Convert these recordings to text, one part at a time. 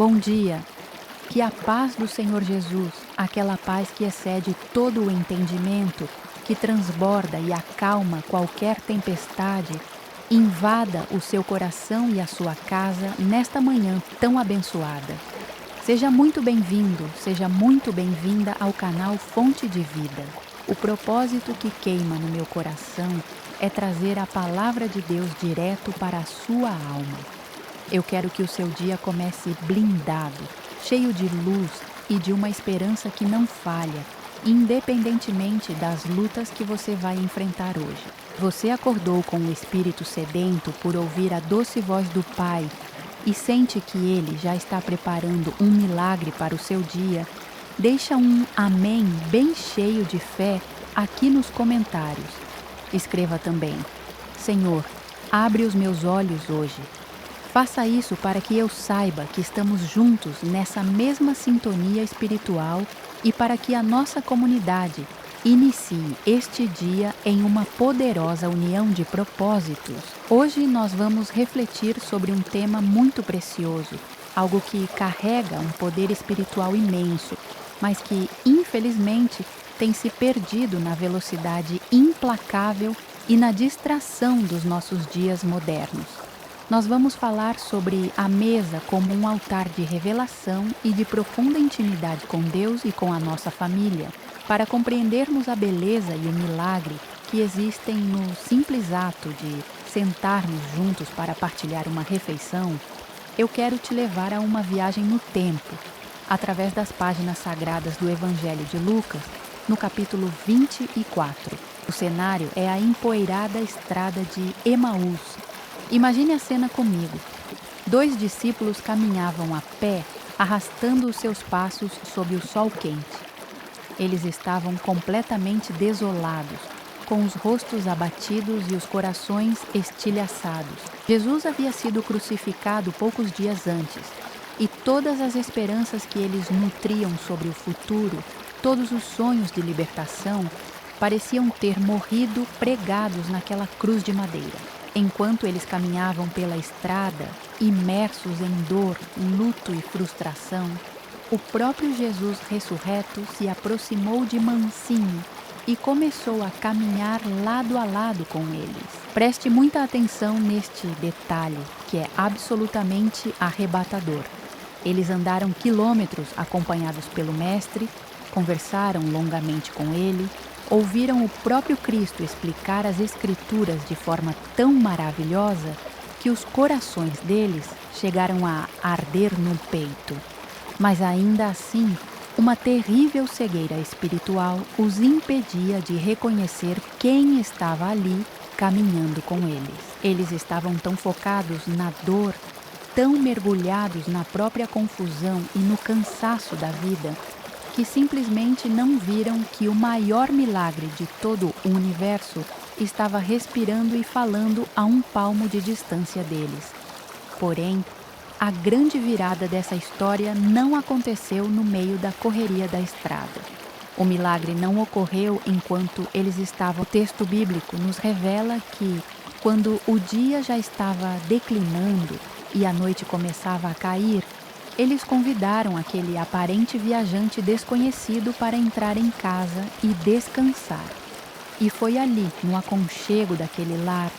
Bom dia. Que a paz do Senhor Jesus, aquela paz que excede todo o entendimento, que transborda e acalma qualquer tempestade, invada o seu coração e a sua casa nesta manhã tão abençoada. Seja muito bem-vindo, seja muito bem-vinda ao canal Fonte de Vida. O propósito que queima no meu coração é trazer a palavra de Deus direto para a sua alma. Eu quero que o seu dia comece blindado, cheio de luz e de uma esperança que não falha, independentemente das lutas que você vai enfrentar hoje. Você acordou com o espírito sedento por ouvir a doce voz do Pai e sente que Ele já está preparando um milagre para o seu dia? Deixa um amém bem cheio de fé aqui nos comentários. Escreva também: Senhor, abre os meus olhos hoje. Faça isso para que eu saiba que estamos juntos nessa mesma sintonia espiritual e para que a nossa comunidade inicie este dia em uma poderosa união de propósitos. Hoje nós vamos refletir sobre um tema muito precioso, algo que carrega um poder espiritual imenso, mas que, infelizmente, tem se perdido na velocidade implacável e na distração dos nossos dias modernos. Nós vamos falar sobre a mesa como um altar de revelação e de profunda intimidade com Deus e com a nossa família, para compreendermos a beleza e o milagre que existem no simples ato de sentarmos juntos para partilhar uma refeição. Eu quero te levar a uma viagem no tempo, através das páginas sagradas do Evangelho de Lucas, no capítulo 24. O cenário é a empoeirada estrada de Emaús. Imagine a cena comigo. 2 discípulos caminhavam a pé, arrastando os seus passos sob o sol quente. Eles estavam completamente desolados, com os rostos abatidos e os corações estilhaçados. Jesus havia sido crucificado poucos dias antes, e todas as esperanças que eles nutriam sobre o futuro, todos os sonhos de libertação, pareciam ter morrido pregados naquela cruz de madeira. Enquanto eles caminhavam pela estrada, imersos em dor, luto e frustração, o próprio Jesus ressurreto se aproximou de mansinho e começou a caminhar lado a lado com eles. Preste muita atenção neste detalhe, que é absolutamente arrebatador. Eles andaram quilômetros acompanhados pelo Mestre, conversaram longamente com ele, ouviram o próprio Cristo explicar as Escrituras de forma tão maravilhosa que os corações deles chegaram a arder no peito. Mas ainda assim, uma terrível cegueira espiritual os impedia de reconhecer quem estava ali caminhando com eles. Eles estavam tão focados na dor, tão mergulhados na própria confusão e no cansaço da vida, que simplesmente não viram que o maior milagre de todo o universo estava respirando e falando a um palmo de distância deles. Porém, a grande virada dessa história não aconteceu no meio da correria da estrada. O milagre não ocorreu enquanto eles estavam. O texto bíblico nos revela que, quando o dia já estava declinando e a noite começava a cair, eles convidaram aquele aparente viajante desconhecido para entrar em casa e descansar. E foi ali, no aconchego daquele lar,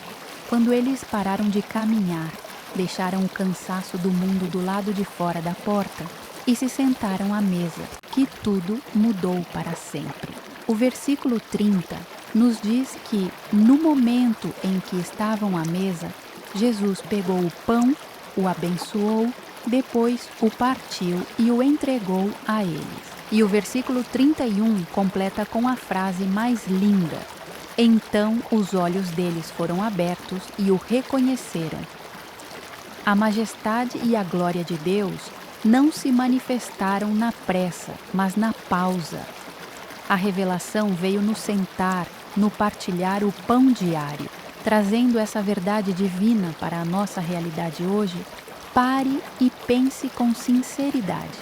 quando eles pararam de caminhar, deixaram o cansaço do mundo do lado de fora da porta e se sentaram à mesa, que tudo mudou para sempre. O versículo 30 nos diz que, no momento em que estavam à mesa, Jesus pegou o pão, o abençoou, depois o partiu e o entregou a eles. E o versículo 31 completa com a frase mais linda: Então os olhos deles foram abertos e o reconheceram. A majestade e a glória de Deus não se manifestaram na pressa, mas na pausa. A revelação veio no sentar, no partilhar o pão diário, trazendo essa verdade divina para a nossa realidade hoje. Pare e pense com sinceridade.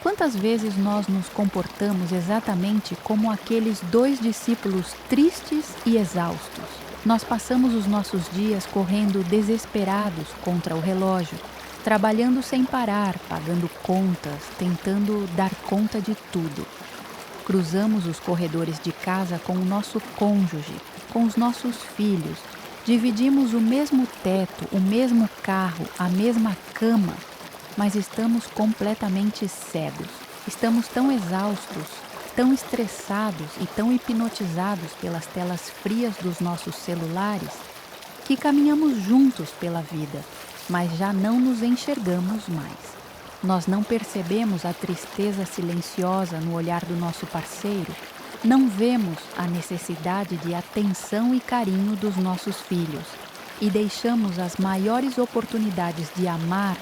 Quantas vezes nós nos comportamos exatamente como aqueles 2 discípulos tristes e exaustos? Nós passamos os nossos dias correndo desesperados contra o relógio, trabalhando sem parar, pagando contas, tentando dar conta de tudo. Cruzamos os corredores de casa com o nosso cônjuge, com os nossos filhos. Dividimos o mesmo teto, o mesmo carro, a mesma cama, mas estamos completamente cegos. Estamos tão exaustos, tão estressados e tão hipnotizados pelas telas frias dos nossos celulares que caminhamos juntos pela vida, mas já não nos enxergamos mais. Nós não percebemos a tristeza silenciosa no olhar do nosso parceiro, não vemos a necessidade de atenção e carinho dos nossos filhos e deixamos as maiores oportunidades de amar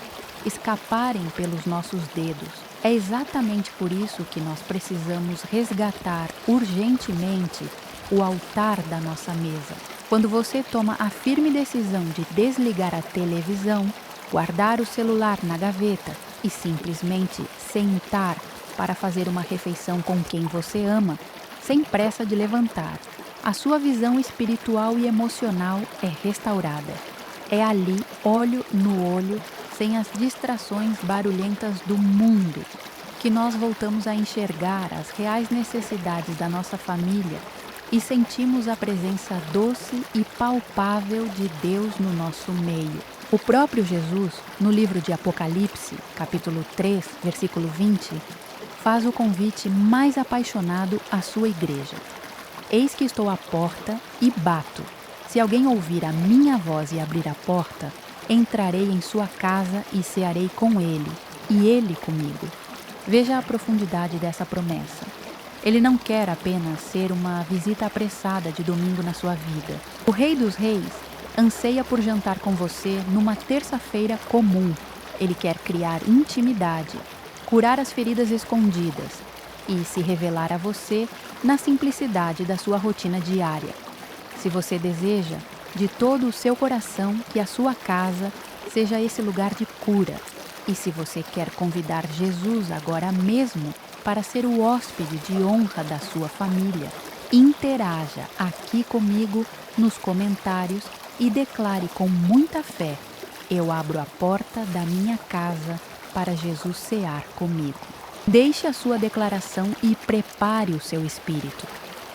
escaparem pelos nossos dedos. É exatamente por isso que nós precisamos resgatar urgentemente o altar da nossa mesa. Quando você toma a firme decisão de desligar a televisão, guardar o celular na gaveta e simplesmente sentar para fazer uma refeição com quem você ama, sem pressa de levantar, a sua visão espiritual e emocional é restaurada. É ali, olho no olho, sem as distrações barulhentas do mundo, que nós voltamos a enxergar as reais necessidades da nossa família e sentimos a presença doce e palpável de Deus no nosso meio. O próprio Jesus, no livro de Apocalipse, capítulo 3, versículo 20, faz o convite mais apaixonado à sua igreja. Eis que estou à porta e bato. Se alguém ouvir a minha voz e abrir a porta, entrarei em sua casa e cearei com ele, e ele comigo. Veja a profundidade dessa promessa. Ele não quer apenas ser uma visita apressada de domingo na sua vida. O Rei dos Reis anseia por jantar com você numa terça-feira comum. Ele quer criar intimidade, curar as feridas escondidas e se revelar a você na simplicidade da sua rotina diária. Se você deseja, de todo o seu coração, que a sua casa seja esse lugar de cura, e se você quer convidar Jesus agora mesmo para ser o hóspede de honra da sua família, interaja aqui comigo nos comentários e declare com muita fé: eu abro a porta da minha casa para Jesus cear comigo. Deixe a sua declaração e prepare o seu espírito,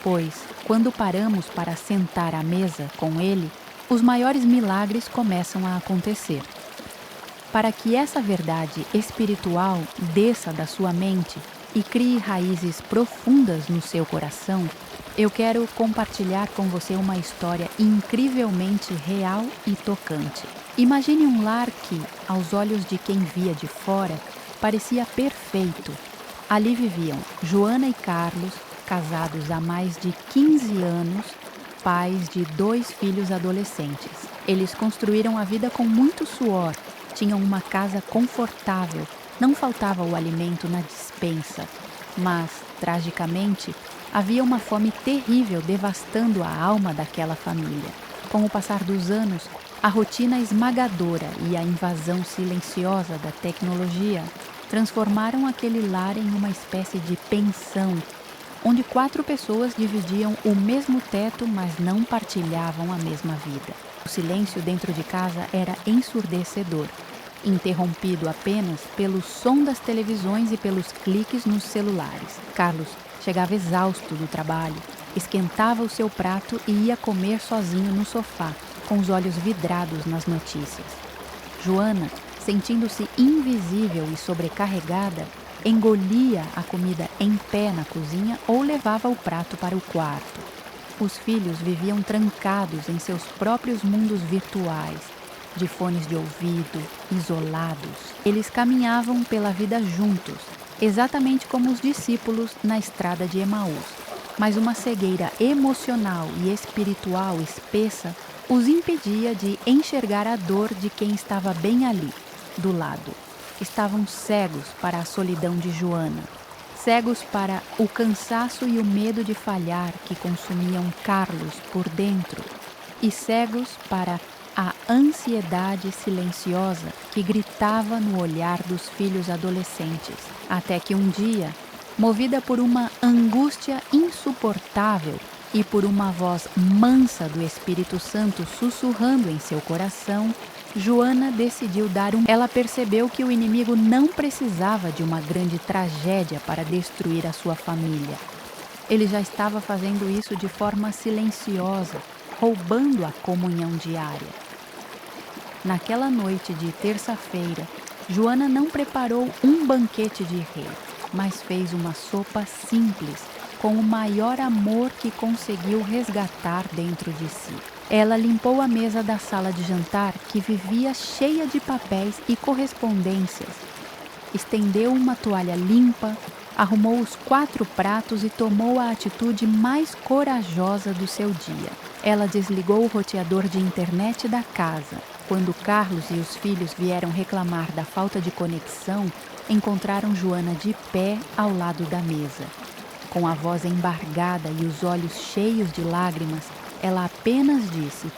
pois, quando paramos para sentar à mesa com Ele, os maiores milagres começam a acontecer. Para que essa verdade espiritual desça da sua mente e crie raízes profundas no seu coração, eu quero compartilhar com você uma história incrivelmente real e tocante. Imagine um lar que, aos olhos de quem via de fora, parecia perfeito. Ali viviam Joana e Carlos, casados há mais de 15 anos, pais de 2 filhos adolescentes. Eles construíram a vida com muito suor, tinham uma casa confortável, não faltava o alimento na despensa, mas, tragicamente, havia uma fome terrível devastando a alma daquela família. Com o passar dos anos, a rotina esmagadora e a invasão silenciosa da tecnologia transformaram aquele lar em uma espécie de pensão, onde 4 pessoas dividiam o mesmo teto, mas não partilhavam a mesma vida. O silêncio dentro de casa era ensurdecedor, interrompido apenas pelo som das televisões e pelos cliques nos celulares. Carlos chegava exausto do trabalho, esquentava o seu prato e ia comer sozinho no sofá, com os olhos vidrados nas notícias. Joana, sentindo-se invisível e sobrecarregada, engolia a comida em pé na cozinha ou levava o prato para o quarto. Os filhos viviam trancados em seus próprios mundos virtuais, de fones de ouvido, isolados. Eles caminhavam pela vida juntos, exatamente como os discípulos na estrada de Emaús. Mas uma cegueira emocional e espiritual espessa os impedia de enxergar a dor de quem estava bem ali, do lado. Estavam cegos para a solidão de Joana, cegos para o cansaço e o medo de falhar que consumiam Carlos por dentro, e cegos para a ansiedade silenciosa que gritava no olhar dos filhos adolescentes, até que um dia, movida por uma angústia insuportável e por uma voz mansa do Espírito Santo sussurrando em seu coração, Joana decidiu Ela percebeu que o inimigo não precisava de uma grande tragédia para destruir a sua família. Ele já estava fazendo isso de forma silenciosa, roubando a comunhão diária. Naquela noite de terça-feira, Joana não preparou um banquete de rei, mas fez uma sopa simples, com o maior amor que conseguiu resgatar dentro de si. Ela limpou a mesa da sala de jantar, que vivia cheia de papéis e correspondências. Estendeu uma toalha limpa, arrumou os 4 pratos e tomou a atitude mais corajosa do seu dia. Ela desligou o roteador de internet da casa. Quando Carlos e os filhos vieram reclamar da falta de conexão, encontraram Joana de pé ao lado da mesa. Com a voz embargada e os olhos cheios de lágrimas, ela apenas disse: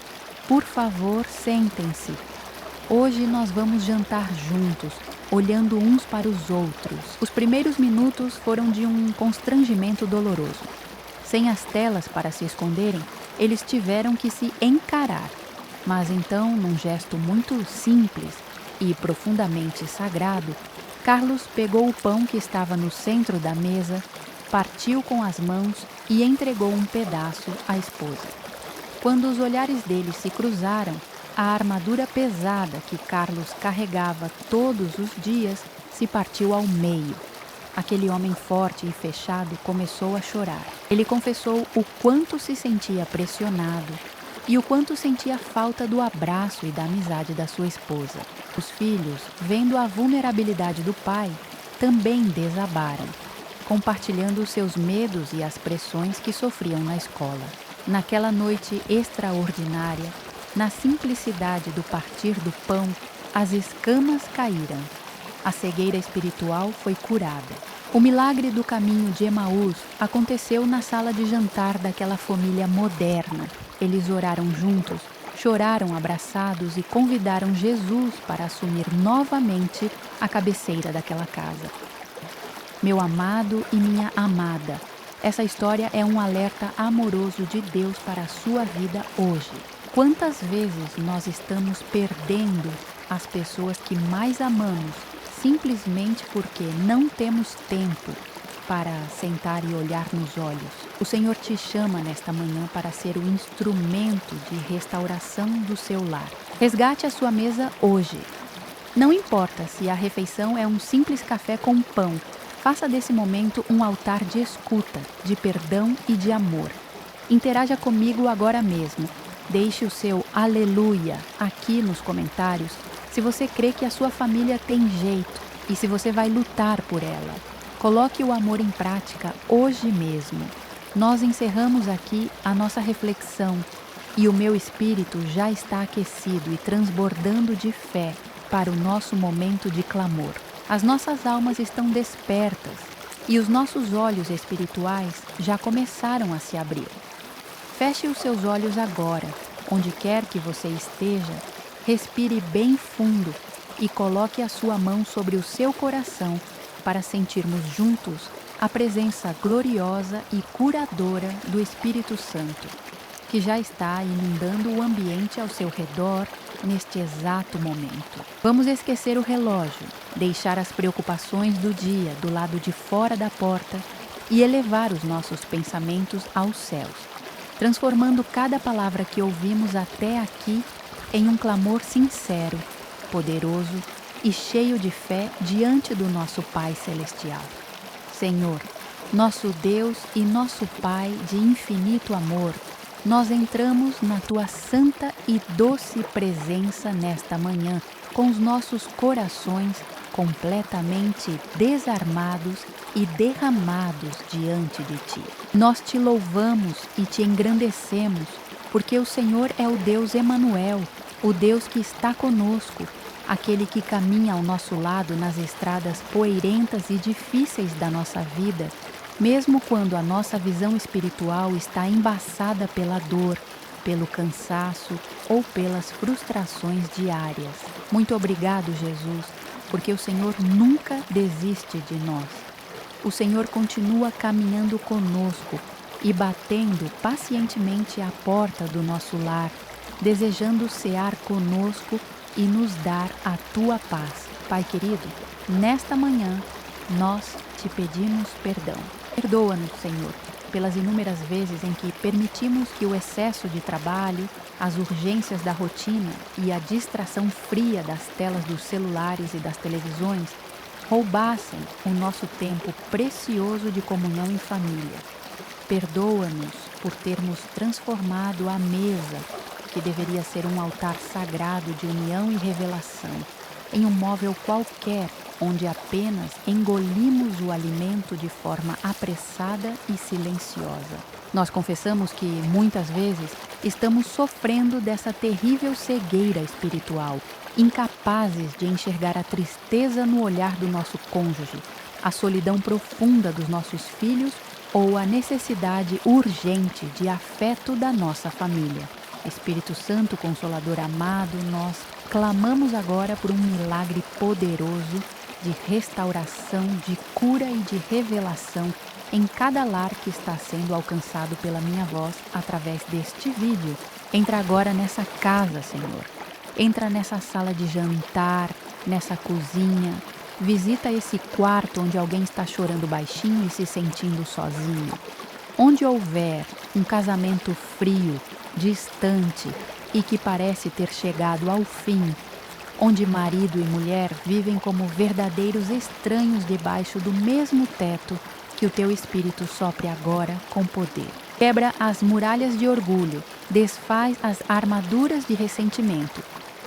"Por favor, sentem-se. Hoje nós vamos jantar juntos, olhando uns para os outros." Os primeiros minutos foram de um constrangimento doloroso. Sem as telas para se esconderem, eles tiveram que se encarar. Mas então, num gesto muito simples e profundamente sagrado, Carlos pegou o pão que estava no centro da mesa, partiu com as mãos e entregou um pedaço à esposa. Quando os olhares deles se cruzaram, a armadura pesada que Carlos carregava todos os dias se partiu ao meio. Aquele homem forte e fechado começou a chorar. Ele confessou o quanto se sentia pressionado e o quanto sentia falta do abraço e da amizade da sua esposa. Os filhos, vendo a vulnerabilidade do pai, também desabaram, compartilhando os seus medos e as pressões que sofriam na escola. Naquela noite extraordinária, na simplicidade do partir do pão, as escamas caíram. A cegueira espiritual foi curada. O milagre do caminho de Emaús aconteceu na sala de jantar daquela família moderna. Eles oraram juntos, choraram abraçados e convidaram Jesus para assumir novamente a cabeceira daquela casa. Meu amado e minha amada, essa história é um alerta amoroso de Deus para a sua vida hoje. Quantas vezes nós estamos perdendo as pessoas que mais amamos simplesmente porque não temos tempo para sentar e olhar nos olhos? O Senhor te chama nesta manhã para ser o instrumento de restauração do seu lar. Resgate a sua mesa hoje. Não importa se a refeição é um simples café com pão, faça desse momento um altar de escuta, de perdão e de amor. Interaja comigo agora mesmo. Deixe o seu aleluia aqui nos comentários se você crê que a sua família tem jeito e se você vai lutar por ela. Coloque o amor em prática hoje mesmo. Nós encerramos aqui a nossa reflexão e o meu espírito já está aquecido e transbordando de fé para o nosso momento de clamor. As nossas almas estão despertas e os nossos olhos espirituais já começaram a se abrir. Feche os seus olhos agora, onde quer que você esteja, respire bem fundo e coloque a sua mão sobre o seu coração para sentirmos juntos a presença gloriosa e curadora do Espírito Santo, que já está inundando o ambiente ao seu redor neste exato momento. Vamos esquecer o relógio, deixar as preocupações do dia do lado de fora da porta e elevar os nossos pensamentos aos céus, transformando cada palavra que ouvimos até aqui em um clamor sincero, poderoso e cheio de fé diante do nosso Pai Celestial. Senhor, nosso Deus e nosso Pai de infinito amor, nós entramos na Tua santa e doce presença nesta manhã, com os nossos corações completamente desarmados e derramados diante de Ti. Nós Te louvamos e Te engrandecemos, porque o Senhor é o Deus Emanuel, o Deus que está conosco, aquele que caminha ao nosso lado nas estradas poeirentas e difíceis da nossa vida, mesmo quando a nossa visão espiritual está embaçada pela dor, pelo cansaço ou pelas frustrações diárias. Muito obrigado, Jesus, porque o Senhor nunca desiste de nós. O Senhor continua caminhando conosco e batendo pacientemente à porta do nosso lar, desejando cear conosco e nos dar a tua paz. Pai querido, nesta manhã nós te pedimos perdão. Perdoa-nos, Senhor, pelas inúmeras vezes em que permitimos que o excesso de trabalho, as urgências da rotina e a distração fria das telas dos celulares e das televisões roubassem o nosso tempo precioso de comunhão em família. Perdoa-nos por termos transformado a mesa, que deveria ser um altar sagrado de união e revelação, em um móvel qualquer, onde apenas engolimos o alimento de forma apressada e silenciosa. Nós confessamos que, muitas vezes, estamos sofrendo dessa terrível cegueira espiritual, incapazes de enxergar a tristeza no olhar do nosso cônjuge, a solidão profunda dos nossos filhos ou a necessidade urgente de afeto da nossa família. Espírito Santo Consolador amado, nós clamamos agora por um milagre poderoso de restauração, de cura e de revelação em cada lar que está sendo alcançado pela minha voz através deste vídeo. Entra agora nessa casa, Senhor. Entra nessa sala de jantar, nessa cozinha. Visita esse quarto onde alguém está chorando baixinho e se sentindo sozinho. Onde houver um casamento frio, distante e que parece ter chegado ao fim, onde marido e mulher vivem como verdadeiros estranhos debaixo do mesmo teto, que o teu Espírito sopre agora com poder. Quebra as muralhas de orgulho, desfaz as armaduras de ressentimento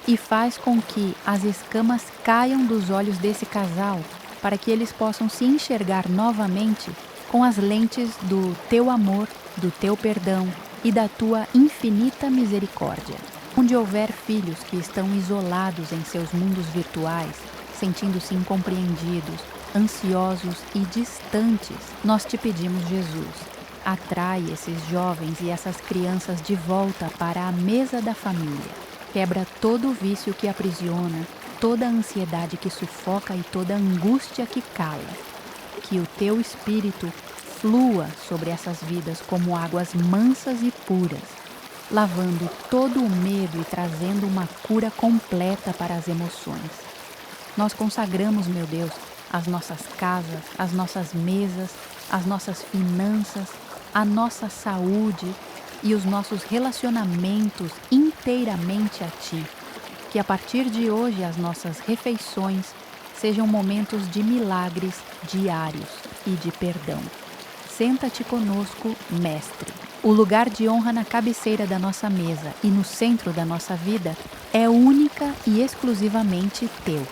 e faz com que as escamas caiam dos olhos desse casal, para que eles possam se enxergar novamente com as lentes do teu amor, do teu perdão e da tua infinita misericórdia. Onde houver filhos que estão isolados em seus mundos virtuais, sentindo-se incompreendidos, ansiosos e distantes, nós te pedimos, Jesus, atrai esses jovens e essas crianças de volta para a mesa da família. Quebra todo o vício que aprisiona, toda a ansiedade que sufoca e toda a angústia que cala. Que o teu Espírito flua sobre essas vidas como águas mansas e puras, lavando todo o medo e trazendo uma cura completa para as emoções. Nós consagramos, meu Deus, as nossas casas, as nossas mesas, as nossas finanças, a nossa saúde e os nossos relacionamentos inteiramente a Ti. Que a partir de hoje as nossas refeições sejam momentos de milagres diários e de perdão. Senta-te conosco, Mestre. O lugar de honra na cabeceira da nossa mesa e no centro da nossa vida é única e exclusivamente teu.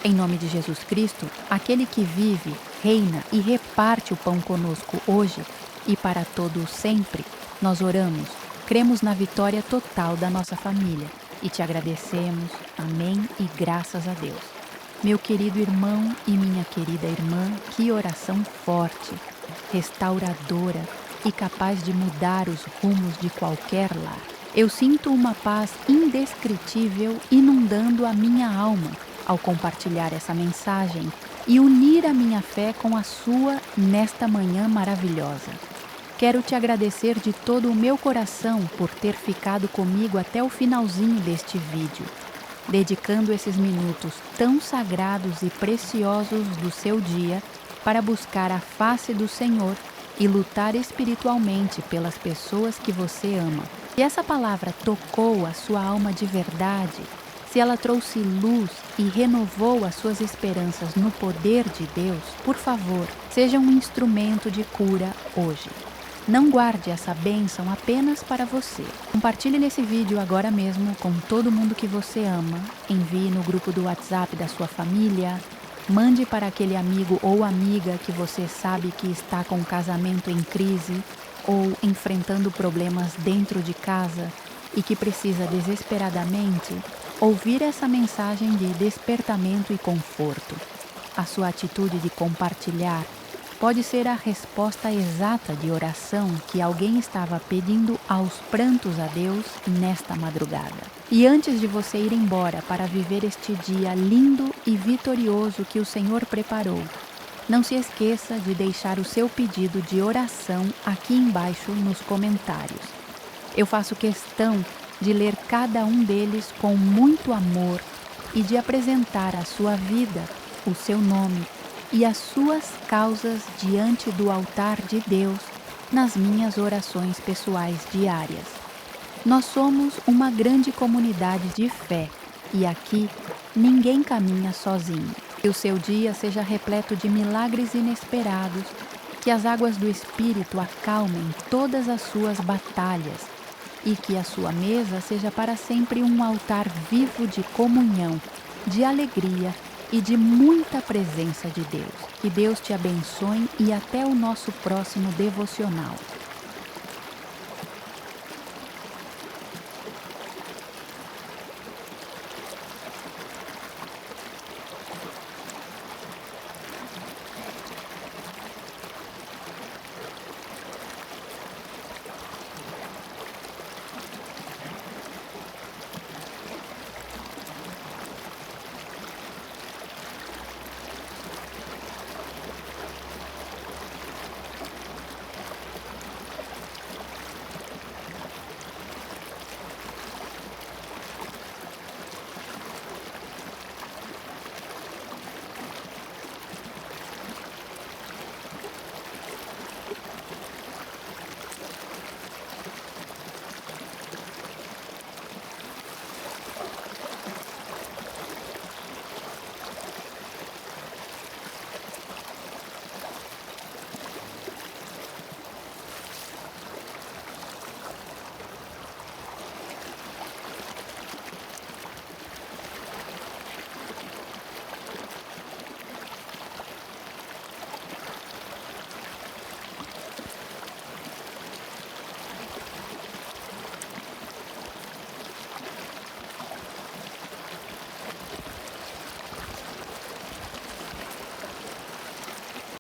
Em nome de Jesus Cristo, aquele que vive, reina e reparte o pão conosco hoje e para todo o sempre, nós oramos, cremos na vitória total da nossa família e te agradecemos. Amém e graças a Deus. Meu querido irmão e minha querida irmã, que oração forte, restauradora e capaz de mudar os rumos de qualquer lar. Eu sinto uma paz indescritível inundando a minha alma ao compartilhar essa mensagem e unir a minha fé com a sua nesta manhã maravilhosa. Quero te agradecer de todo o meu coração por ter ficado comigo até o finalzinho deste vídeo, dedicando esses minutos tão sagrados e preciosos do seu dia para buscar a face do Senhor e lutar espiritualmente pelas pessoas que você ama. Se essa palavra tocou a sua alma de verdade, se ela trouxe luz e renovou as suas esperanças no poder de Deus, por favor, seja um instrumento de cura hoje. Não guarde essa bênção apenas para você. Compartilhe esse vídeo agora mesmo com todo mundo que você ama. Envie no grupo do WhatsApp da sua família. Mande para aquele amigo ou amiga que você sabe que está com o casamento em crise ou enfrentando problemas dentro de casa e que precisa desesperadamente ouvir essa mensagem de despertamento e conforto. A sua atitude de compartilhar pode ser a resposta exata de oração que alguém estava pedindo aos prantos a Deus nesta madrugada. E antes de você ir embora para viver este dia lindo e vitorioso que o Senhor preparou, não se esqueça de deixar o seu pedido de oração aqui embaixo nos comentários. Eu faço questão de ler cada um deles com muito amor e de apresentar a sua vida, o seu nome e as suas causas diante do altar de Deus nas minhas orações pessoais diárias. Nós somos uma grande comunidade de fé e aqui ninguém caminha sozinho. Que o seu dia seja repleto de milagres inesperados, que as águas do Espírito acalmem todas as suas batalhas e que a sua mesa seja para sempre um altar vivo de comunhão, de alegria e de muita presença de Deus. Que Deus te abençoe e até o nosso próximo devocional.